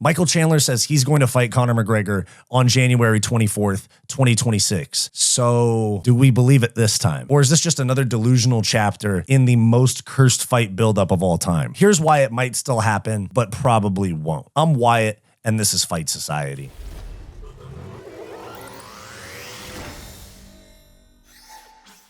Michael Chandler says he's going to fight Conor McGregor on January 24th, 2026. So do we believe it this time? Or is this just another delusional chapter in the most cursed fight buildup of all time? Here's why it might still happen, but probably won't. I'm Wyatt, and this is Fight Society.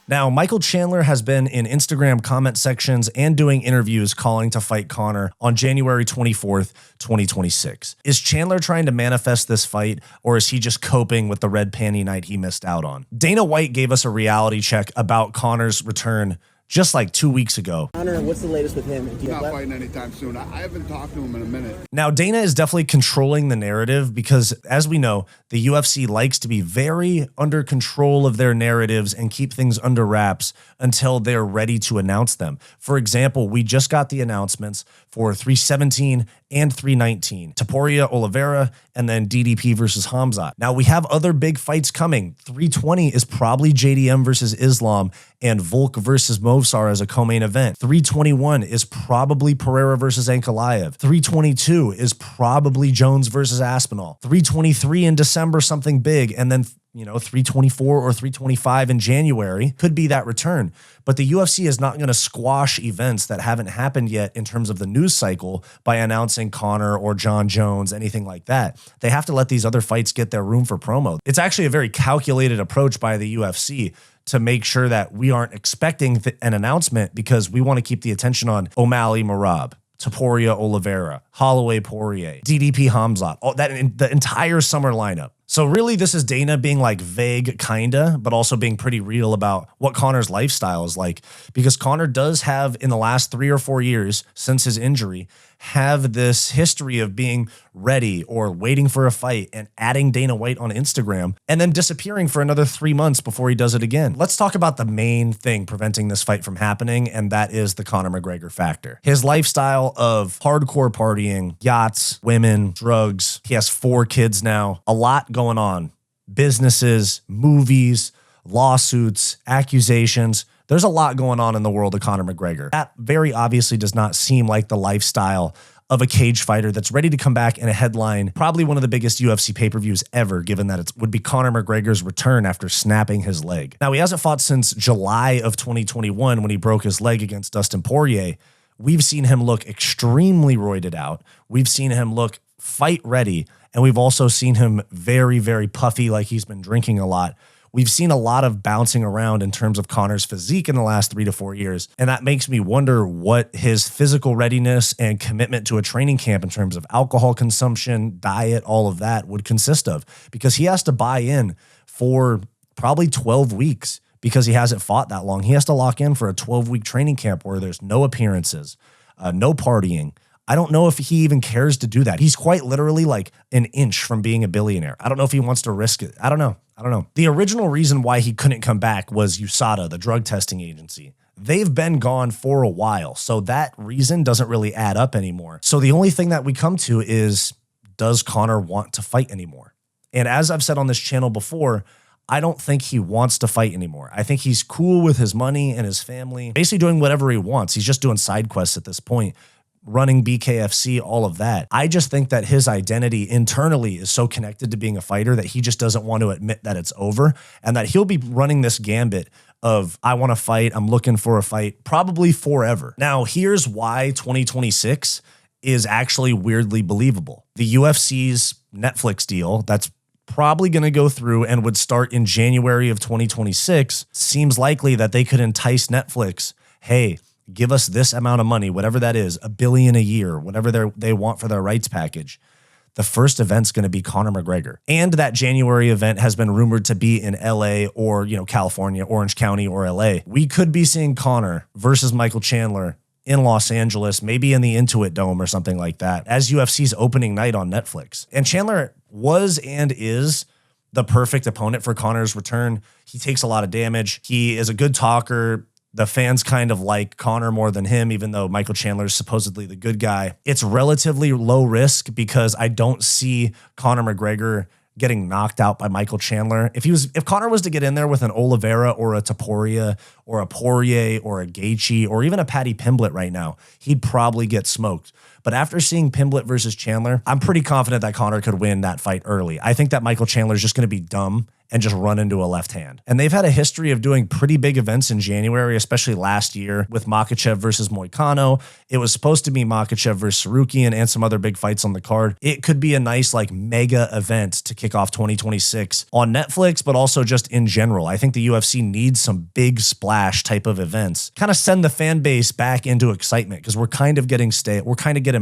Now, Michael Chandler has been in Instagram comment sections and doing interviews calling to fight Conor on January 24th, 2026. Is Chandler trying to manifest this fight, or is he just coping with the red panty night he missed out on? Dana White gave us a reality check about Conor's return just like 2 weeks ago. Conor, what's the latest with him? He's not fighting anytime soon. I haven't talked to him in a minute. Now, Dana is definitely controlling the narrative because, as we know, the UFC likes to be very under control of their narratives and keep things under wraps until they're ready to announce them. For example, we just got the announcements for 317 and 319, Topuria Oliveira, and then DDP versus Hamzat. Now, we have other big fights coming. 320 is probably JDM versus Islam and Volk versus Movsar as a co-main event. 321 is probably Pereira versus Ankalaev. 322 is probably Jones versus Aspinall. 323 in December, something big, and then 324 or 325 in January could be that return. But the UFC is not going to squash events that haven't happened yet in terms of the news cycle by announcing Conor or John Jones, anything like that. They have to let these other fights get their room for promo. It's actually a very calculated approach by the UFC to make sure that we aren't expecting an announcement because we want to keep the attention on O'Malley Merab, Topuria Oliveira, Holloway Poirier, DDP Hamzat, the entire summer lineup. So really, this is Dana being like vague, kinda, but also being pretty real about what Conor's lifestyle is like. Because Conor does have, in the last 3 or 4 years since his injury, have this history of being ready or waiting for a fight and adding Dana White on Instagram and then disappearing for another 3 months before he does it again. Let's talk about the main thing preventing this fight from happening, and that is the Conor McGregor factor. His lifestyle of hardcore partying, yachts, women, drugs. He has 4 kids now, a lot going on. Businesses, movies, lawsuits, accusations. There's a lot going on in the world of Conor McGregor. That very obviously does not seem like the lifestyle of a cage fighter that's ready to come back in a headline, probably one of the biggest UFC pay-per-views ever, given that it would be Conor McGregor's return after snapping his leg. Now, he hasn't fought since July of 2021 when he broke his leg against Dustin Poirier. We've seen him look extremely roided out. We've seen him look fight ready, and we've also seen him very, very puffy, like he's been drinking a lot. We've seen a lot of bouncing around in terms of Conor's physique in the last 3 to 4 years. And that makes me wonder what his physical readiness and commitment to a training camp in terms of alcohol consumption, diet, all of that would consist of. Because he has to buy in for probably 12 weeks because he hasn't fought that long. He has to lock in for a 12-week training camp where there's no appearances, no partying. I don't know if he even cares to do that. He's quite literally like an inch from being a billionaire. I don't know if he wants to risk it. I don't know. The original reason why he couldn't come back was USADA, the drug testing agency. They've been gone for a while, so that reason doesn't really add up anymore. So the only thing that we come to is, does Conor want to fight anymore? And as I've said on this channel before, I don't think he wants to fight anymore. I think he's cool with his money and his family, basically doing whatever he wants. He's just doing side quests at this point, running BKFC, all of that. I just think that his identity internally is so connected to being a fighter that he just doesn't want to admit that it's over, and that he'll be running this gambit of, I want to fight, I'm looking for a fight, probably forever. Now, here's why 2026 is actually weirdly believable. The UFC's Netflix deal that's probably going to go through and would start in January of 2026 seems likely that they could entice Netflix, hey, give us this amount of money, whatever that is, $1 billion a year, whatever they want for their rights package. The first event's going to be Conor McGregor. And that January event has been rumored to be in LA or, California, Orange County or LA. We could be seeing Conor versus Michael Chandler in Los Angeles, maybe in the Intuit Dome or something like that, as UFC's opening night on Netflix. And Chandler was and is the perfect opponent for Conor's return. He takes a lot of damage. He is a good talker. The fans kind of like Conor more than him, even though Michael Chandler is supposedly the good guy. It's relatively low risk because I don't see Conor McGregor getting knocked out by Michael Chandler. If Conor was to get in there with an Oliveira or a Topuria or a Poirier or a Gaethje or even a Paddy Pimblett right now, he'd probably get smoked. But after seeing Pimblett versus Chandler, I'm pretty confident that Conor could win that fight early. I think that Michael Chandler is just going to be dumb and just run into a left hand. And they've had a history of doing pretty big events in January, especially last year with Makhachev versus Moicano. It was supposed to be Makhachev versus Sarukian and some other big fights on the card. It could be a nice like mega event to kick off 2026 on Netflix, but also just in general. I think the UFC needs some big splash type of events. Kind of send the fan base back into excitement because we're kind of getting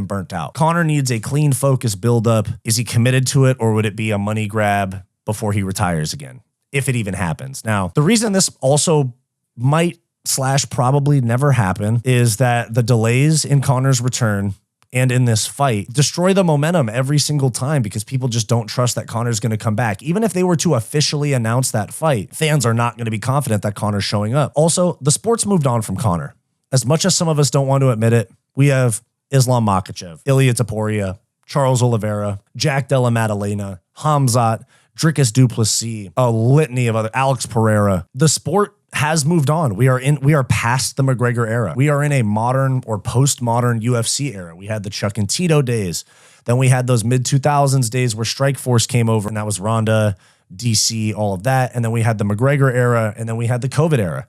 burnt out. Conor needs a clean focus build up. Is he committed to it, or would it be a money grab before he retires again, if it even happens? Now, the reason this also might / probably never happen is that the delays in Conor's return and in this fight destroy the momentum every single time because people just don't trust that Conor's going to come back. Even if they were to officially announce that fight, fans are not going to be confident that Conor's showing up. Also, the sport's moved on from Conor. As much as some of us don't want to admit it, we have Islam Makhachev, Ilia Topuria, Charles Oliveira, Jack Della Maddalena, Khamzat, Dricus du Plessis, a litany of other, Alex Pereira. The sport has moved on. We are past the McGregor era. We are in a modern or postmodern UFC era. We had the Chuck and Tito days. Then we had those mid-2000s days where Strikeforce came over, and that was Ronda, DC, all of that. And then we had the McGregor era, and then we had the COVID era.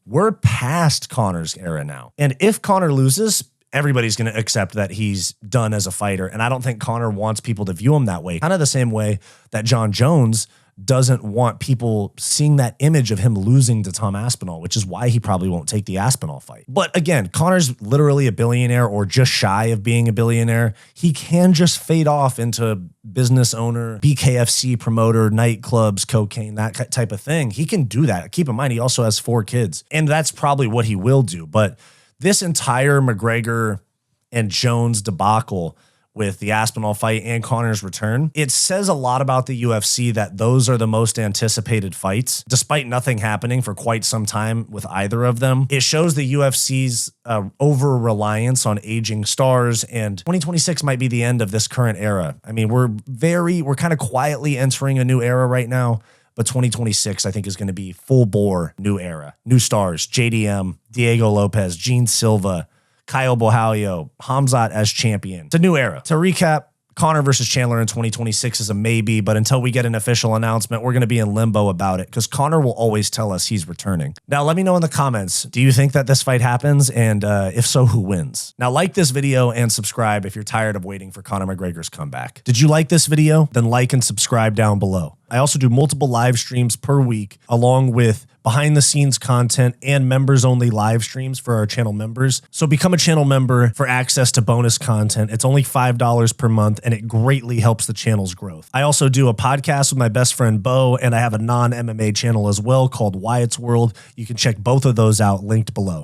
We're past Conor's era now. And if Conor loses, everybody's going to accept that he's done as a fighter. And I don't think Conor wants people to view him that way. Kind of the same way that John Jones doesn't want people seeing that image of him losing to Tom Aspinall, which is why he probably won't take the Aspinall fight. But again, Conor's literally a billionaire or just shy of being a billionaire. He can just fade off into business owner, BKFC promoter, nightclubs, cocaine, that type of thing. He can do that. Keep in mind, he also has 4 kids, and that's probably what he will do. But this entire McGregor and Jones debacle with the Aspinall fight and Conor's return, it says a lot about the UFC that those are the most anticipated fights, despite nothing happening for quite some time with either of them. It shows the UFC's over-reliance on aging stars, and 2026 might be the end of this current era. I mean, we're kind of quietly entering a new era right now, but 2026, I think, is going to be full-bore new era. New stars, JDM, Diego Lopez, Gene Silva, Caio Borralho, Khamzat as champion. It's a new era. To recap, Conor versus Chandler in 2026 is a maybe, but until we get an official announcement, we're going to be in limbo about it because Conor will always tell us he's returning. Now, let me know in the comments, do you think that this fight happens? And if so, who wins? Now, like this video and subscribe if you're tired of waiting for Conor McGregor's comeback. Did you like this video? Then like and subscribe down below. I also do multiple live streams per week, along with behind the scenes content and members only live streams for our channel members. So become a channel member for access to bonus content. It's only $5 per month, and it greatly helps the channel's growth. I also do a podcast with my best friend Bo, and I have a non-MMA channel as well called Wyatt's World. You can check both of those out linked below.